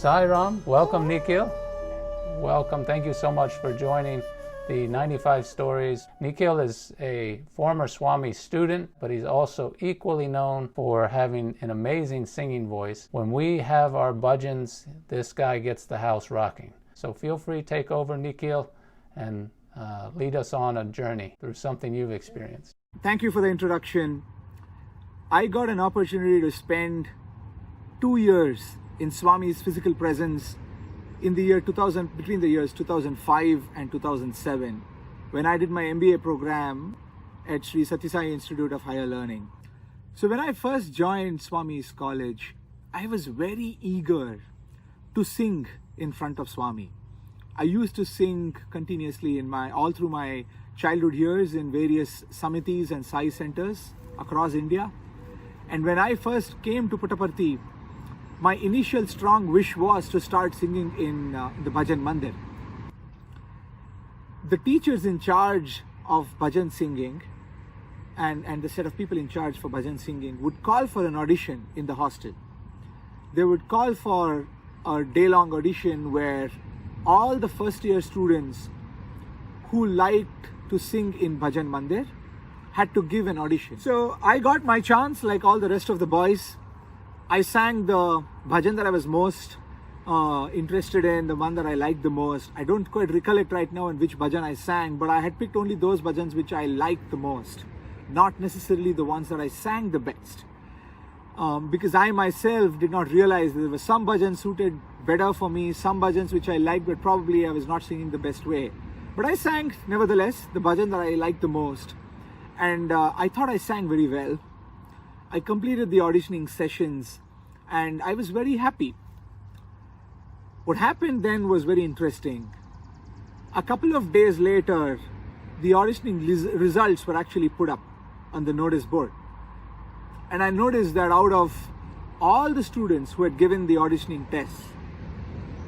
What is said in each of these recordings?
Sai Ram, welcome Nikhil. Welcome, thank you so much for joining the 95 Stories. Nikhil is a former Swami student, but he's also equally known for having an amazing singing voice. When we have our bhajans, this guy gets the house rocking. So feel free to take over, Nikhil, and lead us on a journey through something you've experienced. Thank you for the introduction. I got an opportunity to spend 2 years in Swami's physical presence in the year 2000, between the years 2005 and 2007, when I did my MBA program at Sri Sathya Sai Institute of Higher Learning. So when I first joined Swami's college, I was very eager to sing in front of Swami. I used to sing continuously all through my childhood years in various samitis and Sai centers across India. And when I first came to Puttaparthi, my initial strong wish was to start singing in the Bhajan Mandir. The teachers in charge of Bhajan singing and the set of people in charge for Bhajan singing would call for an audition in the hostel. They would call for a day-long audition where all the first-year students who liked to sing in Bhajan Mandir had to give an audition. So I got my chance like all the rest of the boys. I sang the bhajan that I was most interested in, the one that I liked the most. I don't quite recollect right now in which bhajan I sang, but I had picked only those bhajans which I liked the most, not necessarily the ones that I sang the best. Because I myself did not realize that there were some bhajans suited better for me, some bhajans which I liked, but probably I was not singing the best way. But I sang, nevertheless, the bhajan that I liked the most. And I thought I sang very well. I completed the auditioning sessions and I was very happy. What happened then was very interesting. A couple of days later, the auditioning results were actually put up on the notice board. And I noticed that out of all the students who had given the auditioning test,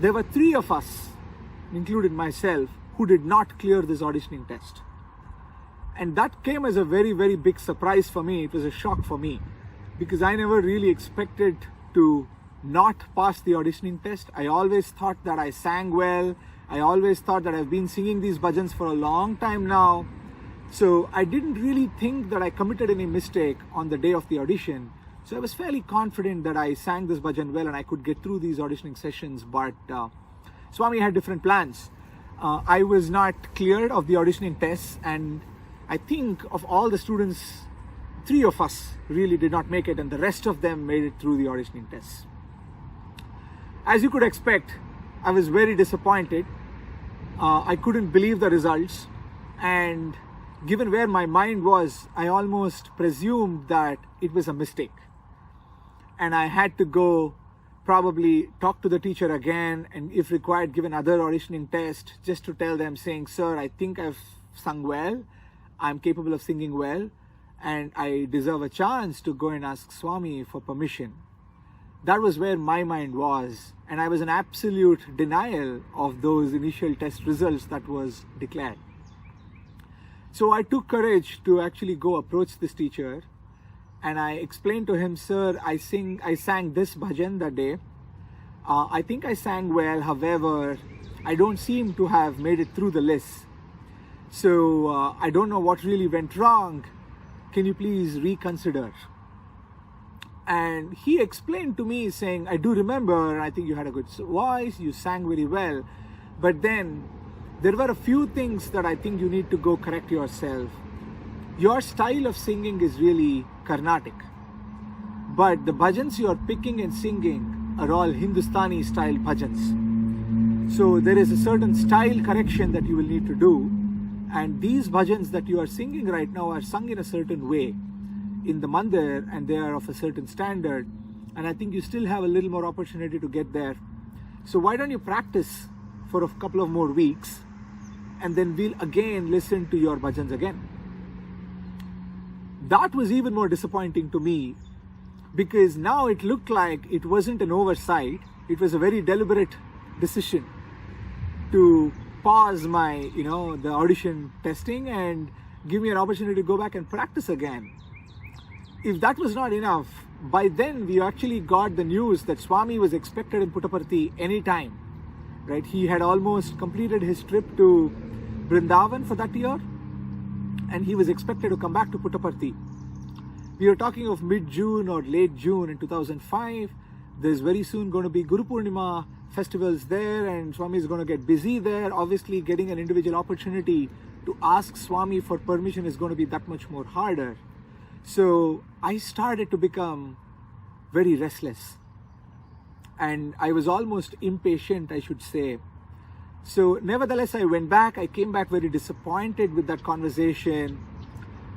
there were 3 of us, including myself, who did not clear this auditioning test. And that came as a very, very big surprise for me. It was a shock for me because I never really expected to not pass the auditioning test. I always thought that I sang well. I always thought that I've been singing these bhajans for a long time now. So I didn't really think that I committed any mistake on the day of the audition. So I was fairly confident that I sang this bhajan well and I could get through these auditioning sessions. But Swami had different plans. I was not cleared of the auditioning tests, and I think of all the students, 3 of us really did not make it and the rest of them made it through the auditioning tests. As you could expect, I was very disappointed. I couldn't believe the results, and given where my mind was, I almost presumed that it was a mistake. And I had to go probably talk to the teacher again and if required give another auditioning test just to tell them saying, sir, I think I've sung well. I'm capable of singing well and I deserve a chance to go and ask Swami for permission. That was where my mind was, and I was in absolute denial of those initial test results that was declared. So I took courage to actually go approach this teacher and I explained to him, sir, I sang this bhajan that day. I think I sang well, however, I don't seem to have made it through the list. So I don't know what really went wrong. Can you please reconsider? And he explained to me saying, I do remember, I think you had a good voice, you sang very well. But then there were a few things that I think you need to go correct yourself. Your style of singing is really Carnatic. But the bhajans you are picking and singing are all Hindustani style bhajans. So there is a certain style correction that you will need to do. And these bhajans that you are singing right now are sung in a certain way in the mandir, and they are of a certain standard. And I think you still have a little more opportunity to get there. So why don't you practice for a couple of more weeks, and then we'll again listen to your bhajans again. That was even more disappointing to me because now it looked like it wasn't an oversight. It was a very deliberate decision to pause my, the audition testing and give me an opportunity to go back and practice again. if that was not enough, by then we actually got the news that Swami was expected in Puttaparthi anytime. Right? He had almost completed his trip to Vrindavan for that year, and he was expected to come back to Puttaparthi. We are talking of mid-June or late June in 2005. There's very soon going to be Guru Purnima festivals there, and Swami is going to get busy there. Obviously, getting an individual opportunity to ask Swami for permission is going to be that much more harder. So I started to become very restless, and I was almost impatient, I should say. So nevertheless, I went back. I came back very disappointed with that conversation,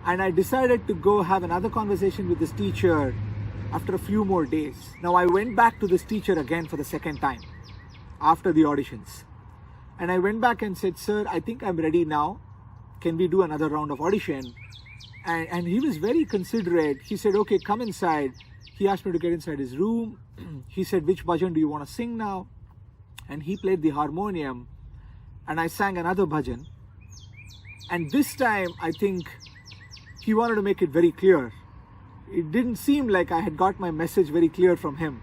and I decided to go have another conversation with this teacher after a few more days. Now I went back to this teacher again for the second time after the auditions, and I went back and said, "Sir, I think I'm ready now. Can we do another round of audition?" And he was very considerate. He said, "Okay, come inside." He asked me to get inside his room. He said, "Which bhajan do you want to sing now?" And he played the harmonium, and I sang another bhajan. And this time, I think he wanted to make it very clear. It didn't seem like I had got my message very clear from him.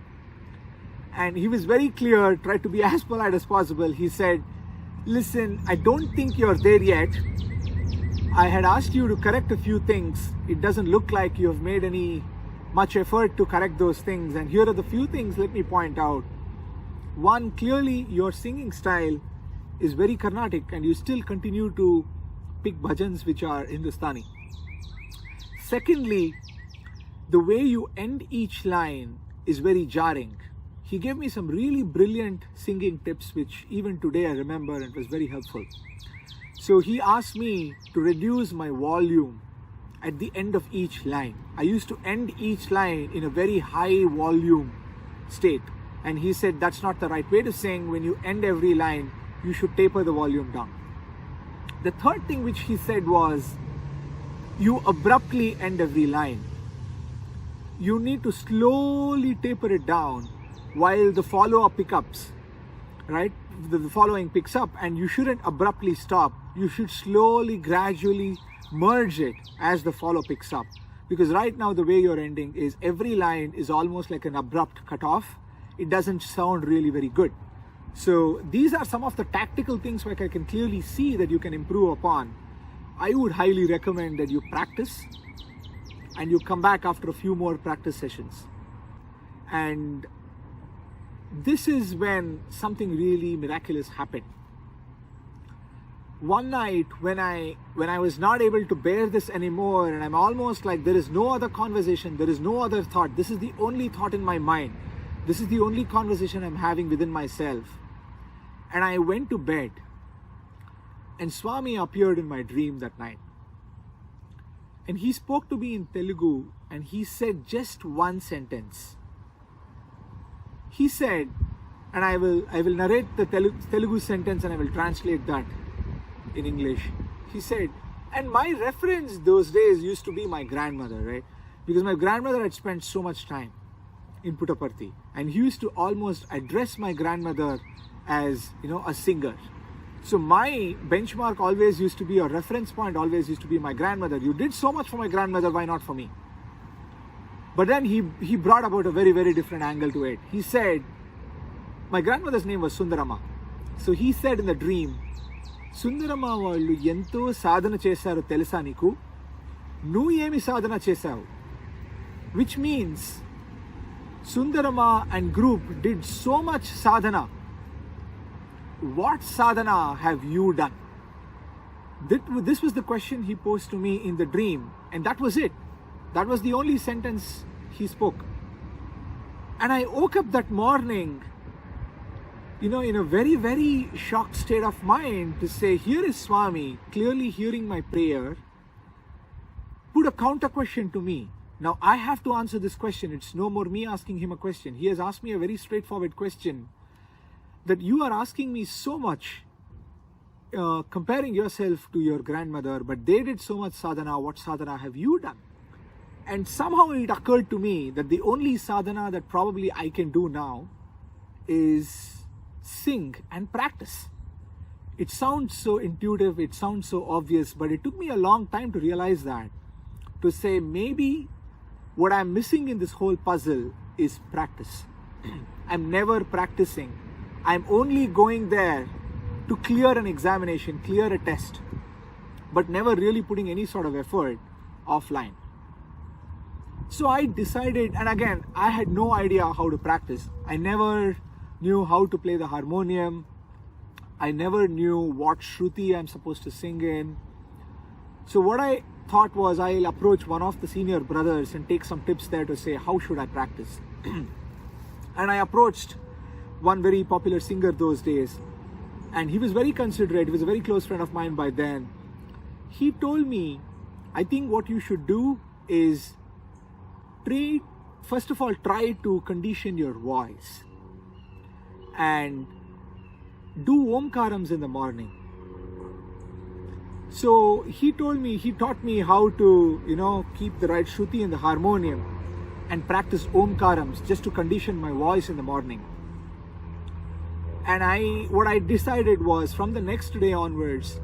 And he was very clear, tried to be as polite as possible. He said, "Listen, I don't think you're there yet. I had asked you to correct a few things. It doesn't look like you have made any much effort to correct those things. And here are the few things let me point out. One, clearly your singing style is very Carnatic, and you still continue to pick bhajans which are Hindustani. Secondly, the way you end each line is very jarring." He gave me some really brilliant singing tips, which even today I remember, and it was very helpful. So he asked me to reduce my volume at the end of each line. I used to end each line in a very high volume state. And he said that's not the right way to sing. When you end every line, you should taper the volume down. The third thing which he said was, you abruptly end every line. You need to slowly taper it down while the follow-up pickups, right? The following picks up, and you shouldn't abruptly stop. You should slowly, gradually merge it as the follow picks up. Because right now the way you're ending is every line is almost like an abrupt cutoff. It doesn't sound really very good. So these are some of the tactical things where I can clearly see that you can improve upon. I would highly recommend that you practice and you come back after a few more practice sessions. And this is when something really miraculous happened. One night when I was not able to bear this anymore, and I'm almost like there is no other conversation, there is no other thought. This is the only thought in my mind. This is the only conversation I'm having within myself. And I went to bed, and Swami appeared in my dream that night. And he spoke to me in Telugu, and he said just one sentence. He said, and I will narrate the Telugu sentence and I will translate that in English. He said, and my reference those days used to be my grandmother, right? Because my grandmother had spent so much time in Puttaparthi, and he used to almost address my grandmother as, a singer. So my benchmark always used to be, or reference point always used to be my grandmother. You did so much for my grandmother, why not for me? But then he brought about a very, very different angle to it. He said, my grandmother's name was Sundarama. So he said in the dream, Sundarama vallu ento sadhana chesaru telusa niku, nu emi sadhana chesavu? Which means Sundarama and group did so much sadhana. What sadhana have you done? This was the question he posed to me in the dream, and that was it. That was the only sentence he spoke. And I woke up that morning, in a very, very shocked state of mind to say, here is Swami clearly hearing my prayer, put a counter question to me. Now I have to answer this question. It's no more me asking him a question. He has asked me a very straightforward question, that you are asking me so much, comparing yourself to your grandmother, but they did so much sadhana. What sadhana have you done? And somehow it occurred to me that the only sadhana that probably I can do now is sing and practice. It sounds so intuitive, it sounds so obvious, but it took me a long time to realize that. To say maybe what I'm missing in this whole puzzle is practice. I'm never practicing. I'm only going there to clear an examination, clear a test, but never really putting any sort of effort offline. So I decided, and again, I had no idea how to practice. I never knew how to play the harmonium. I never knew what Shruti I'm supposed to sing in. So what I thought was, I'll approach one of the senior brothers and take some tips there to say, how should I practice? And I approached one very popular singer those days, and he was very considerate. He was a very close friend of mine by then. He told me, I think what you should do is first of all, try to condition your voice and do omkarams in the morning. So he taught me how to, keep the right Shruti in the harmonium and practice omkarams just to condition my voice in the morning. And what I decided was, from the next day onwards,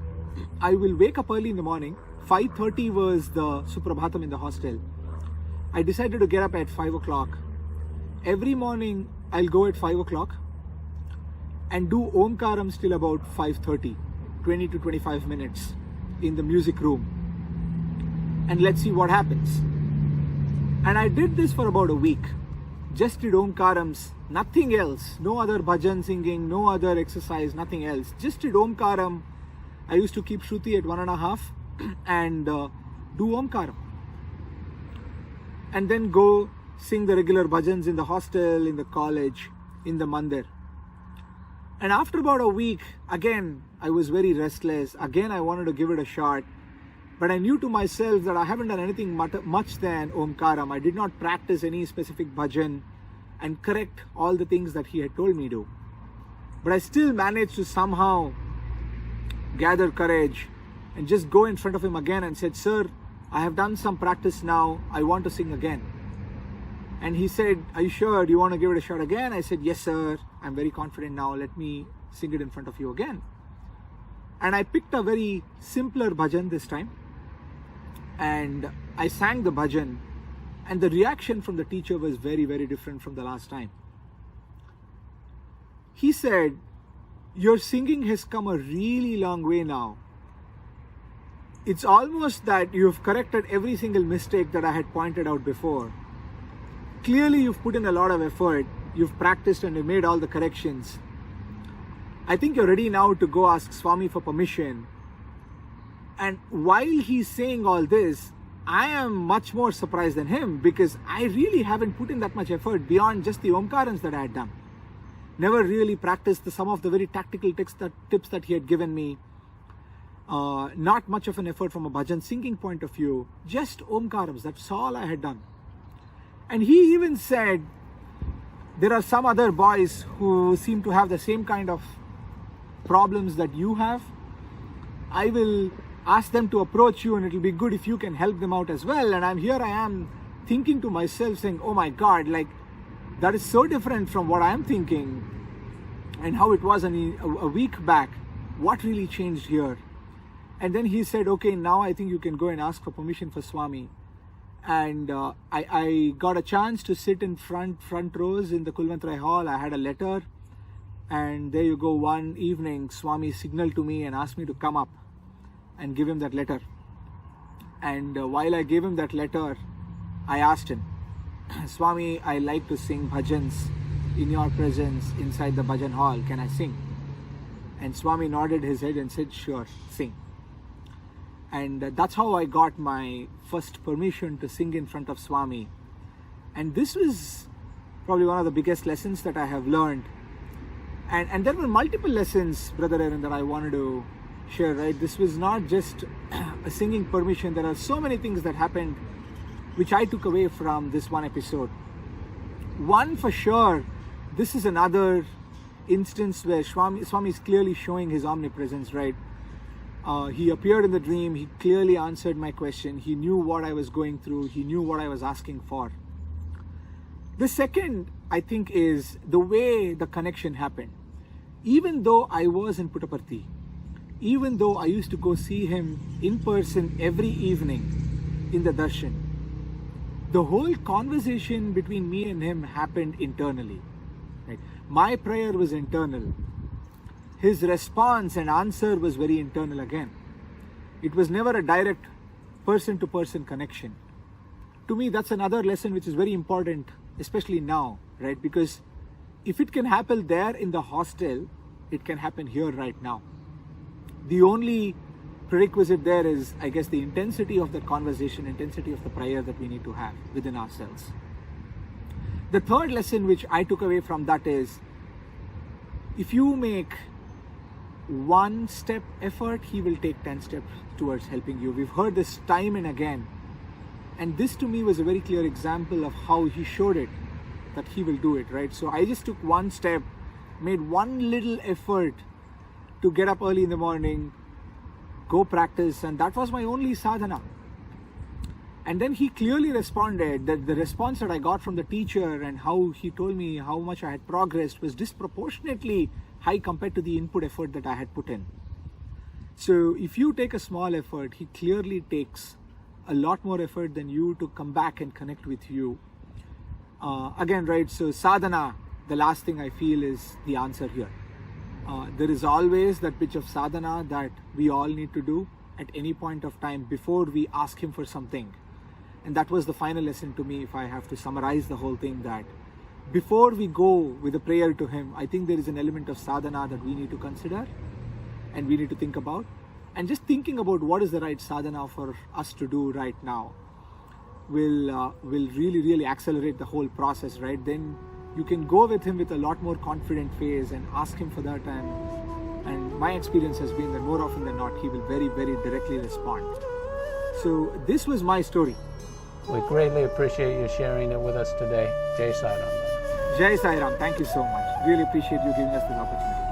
I will wake up early in the morning. 5:30 was the Suprabhatam in the hostel. I decided to get up at 5 o'clock. Every morning I'll go at 5 o'clock and do omkarams till about 5:30, 20 to 25 minutes in the music room. And let's see what happens. And I did this for about a week. Just did omkarams, nothing else. No other bhajan singing, no other exercise, nothing else. Just did omkaram. I used to keep Shruti at 1.5 and do omkaram. And then go sing the regular bhajans in the hostel, in the college, in the mandir. And after about a week, again, I was very restless. Again, I wanted to give it a shot. But I knew to myself that I haven't done anything much than omkaram. I did not practice any specific bhajan and correct all the things that he had told me to. But I still managed to somehow gather courage and just go in front of him again and said, "Sir, I have done some practice now. I want to sing again." And he said, "Are you sure? Do you want to give it a shot again?" I said, "Yes, sir. I'm very confident now. Let me sing it in front of you again." And I picked a very simpler bhajan this time. And I sang the bhajan. And the reaction from the teacher was very, very different from the last time. He said, "Your singing has come a really long way now. It's almost that you've corrected every single mistake that I had pointed out before. Clearly, you've put in a lot of effort. You've practiced and you made all the corrections. I think you're ready now to go ask Swami for permission." And while he's saying all this, I am much more surprised than him, because I really haven't put in that much effort beyond just the omkarams that I had done. Never really practiced some of the very tactical tips that he had given me. Not much of an effort from a bhajan singing point of view. Just omkarams, that's all I had done. And he even said, there are some other boys who seem to have the same kind of problems that you have. I will ask them to approach you, and it will be good if you can help them out as well. And I am thinking to myself, saying, oh my God, like, that is so different from what I am thinking and how it was a week back. What really changed here? And then he said, okay, now I think you can go and ask for permission for Swami. And I got a chance to sit in front rows in the Kulwantrai Hall. I had a letter, and there you go, one evening Swami signaled to me and asked me to come up and give him that letter. And while I gave him that letter, I asked him, "Swami, I like to sing bhajans in your presence inside the bhajan hall. Can I sing?" And Swami nodded his head and said, "Sure, sing." And that's how I got my first permission to sing in front of Swami. And this was probably one of the biggest lessons that I have learned. And there were multiple lessons, Brother Aaron, that I wanted to share, right? This was not just a singing permission. There are so many things that happened which I took away from this one episode. One for sure, this is another instance where Swami is clearly showing his omnipresence, right? He appeared in the dream. He clearly answered my question. He knew what I was going through. He knew what I was asking for. The second, I think, is the way the connection happened. Even though I was in Puttaparthi, even though I used to go see him in person every evening in the darshan, the whole conversation between me and him happened internally. Right? My prayer was internal. His response and answer was very internal again. It was never a direct person-to-person connection. To me, that's another lesson which is very important, especially now, right? Because if it can happen there in the hostel, it can happen here right now. The only prerequisite there is, I guess, the intensity of the conversation, intensity of the prayer that we need to have within ourselves. The third lesson which I took away from that is, if you make one step effort, he will take 10 steps towards helping you. We've heard this time and again. And this to me was a very clear example of how he showed it, that he will do it, right? So I just took one step, made one little effort to get up early in the morning, go practice, and that was my only sadhana. And then he clearly responded that the response that I got from the teacher and how he told me how much I had progressed was disproportionately high compared to the input effort that I had put in. So if you take a small effort, he clearly takes a lot more effort than you to come back and connect with you. Again, right, so sadhana, the last thing I feel is the answer here. There is always that pitch of sadhana that we all need to do at any point of time before we ask him for something. And that was the final lesson to me, if I have to summarize the whole thing, that before we go with a prayer to him, I think there is an element of sadhana that we need to consider and we need to think about. And just thinking about what is the right sadhana for us to do right now will really, really accelerate the whole process, right? Then you can go with him with a lot more confident face and ask him for that. And my experience has been that more often than not, he will very, very directly respond. So this was my story. We greatly appreciate you sharing it with us today. Jai Sai Ram. Jai Sai Ram. Thank you so much. Really appreciate you giving us this opportunity.